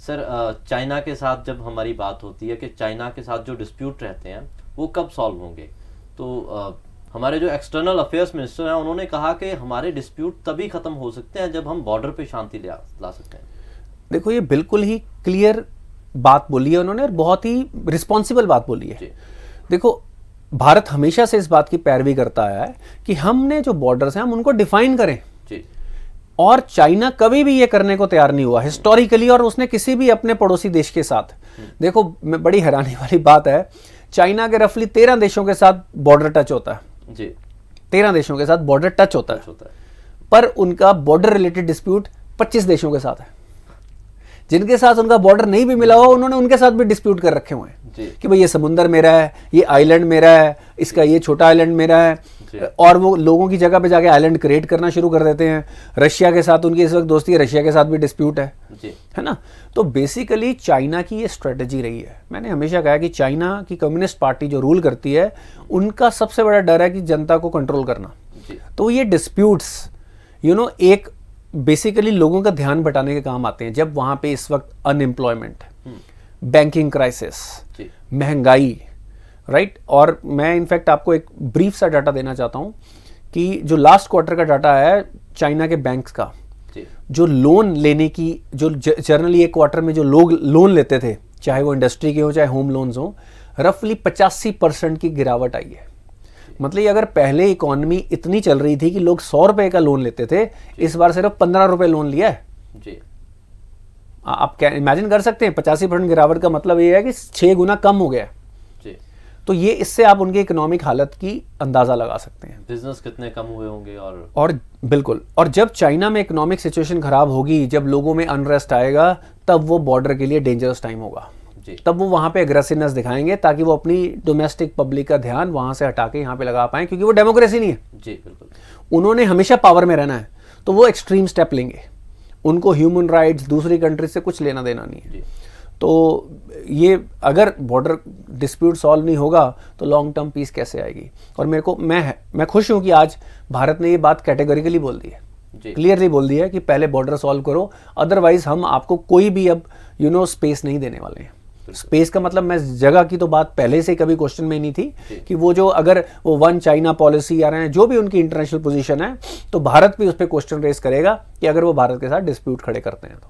Sir China के साथ जब हमारी बात होती है कि चाइना के साथ जो डिस्प्यूट रहते हैं वो कब सॉल्व होंगे, तो हमारे जो एक्सटर्नल अफेयर्स मिनिस्टर हैं उन्होंने कहा कि हमारे डिस्प्यूट तभी खत्म हो सकते हैं जब हम बॉर्डर पे शांति ला सकते हैं। देखो, ये बिल्कुल ही क्लियर बात बोली है उन्होंने और बहुत ही रिस्पॉन्सिबल बात बोली है। देखो, भारत हमेशा से इस बात की पैरवी करता आया है कि हमने जो बॉर्डर्स हैं हम उनको डिफाइन करें जी। और चाइना कभी भी ये करने को तैयार नहीं हुआ हिस्टोरिकली, और उसने किसी भी अपने पड़ोसी देश के साथ, देखो बड़ी हैरानी वाली बात है, चाइना के रफली 13 देशों के साथ बॉर्डर टच होता है जी। 13 देशों के साथ बॉर्डर टच होता है, पर उनका बॉर्डर रिलेटेड डिस्प्यूट 25 देशों के साथ है। जिनके साथ उनका बॉर्डर नहीं भी मिला हुआ उन्होंने उनके साथ भी डिस्प्यूट कर रखे हुए हैं कि भाई ये समुंदर मेरा है, ये आइलैंड मेरा है, इसका ये छोटा आइलैंड मेरा है, और वो लोगों की जगह पे जाके आइलैंड क्रिएट करना शुरू कर देते हैं। रशिया के साथ उनकी इस वक्त दोस्ती है, रशिया के साथ भी डिस्प्यूट है ना। तो बेसिकली चाइना की ये स्ट्रेटजी रही है। मैंने हमेशा कहा कि चाइना की कम्युनिस्ट पार्टी जो रूल करती है उनका सबसे बड़ा डर है कि जनता को कंट्रोल करना। तो ये डिस्प्यूट्स एक बेसिकली लोगों का ध्यान बटाने के काम आते हैं। जब वहां पे इस वक्त अनएम्प्लॉयमेंट, बैंकिंग क्राइसिस, महंगाई, राइट। और मैं इनफैक्ट आपको एक ब्रीफ सा डाटा देना चाहता हूं कि जो लास्ट क्वार्टर का डाटा है चाइना के बैंक्स का, जो लोन लेने की, जो जनरली एक क्वार्टर में जो लोग लोन लेते थे, चाहे वो इंडस्ट्री के हो चाहे होम लोन्स हो, रफली 85% की गिरावट आई है। मतलब अगर पहले इकोनॉमी इतनी चल रही थी कि लोग 100 रुपए का लोन लेते थे, इस बार सिर्फ 15 रुपए लोन लिया है जी। आप क्या इमेजिन कर सकते हैं? 85% गिरावट का मतलब ये है कि 6 गुना कम हो गया जी। तो ये इससे आप उनकी इकोनॉमिक हालत की अंदाजा लगा सकते हैं, बिजनेस कितने कम हुए होंगे। और बिल्कुल, और जब चाइना में इकोनॉमिक सिचुएशन खराब होगी, जब लोगों में अनरेस्ट आएगा, तब वो बॉर्डर के लिए डेंजरस टाइम होगा। तब वो वहां पे एग्रेसिवनेस दिखाएंगे ताकि वो अपनी डोमेस्टिक पब्लिक का ध्यान वहां से हटा के यहाँ पे लगा पाएं, क्योंकि वो डेमोक्रेसी नहीं है जी। बिल्कुल, उन्होंने हमेशा पावर में रहना है, तो वो एक्सट्रीम स्टेप लेंगे। उनको ह्यूमन राइट्स, दूसरी कंट्री से कुछ लेना देना नहीं है। तो ये अगर बॉर्डर डिस्प्यूट सॉल्व नहीं होगा तो लॉन्ग टर्म पीस कैसे आएगी? और मैं खुश हूं कि आज भारत ने ये बात कैटेगोरिकली बोल दी है, क्लियरली बोल दिया है कि पहले बॉर्डर सॉल्व करो, अदरवाइज हम आपको कोई भी अब स्पेस नहीं देने वाले हैं। स्पेस का मतलब, मैं जगह की तो बात पहले से कभी क्वेश्चन में नहीं थी कि वो जो अगर वो वन चाइना पॉलिसी आ रहे हैं, जो भी उनकी इंटरनेशनल पोजीशन है, तो भारत भी उस पर क्वेश्चन रेस करेगा कि अगर वो भारत के साथ डिस्प्यूट खड़े करते हैं तो।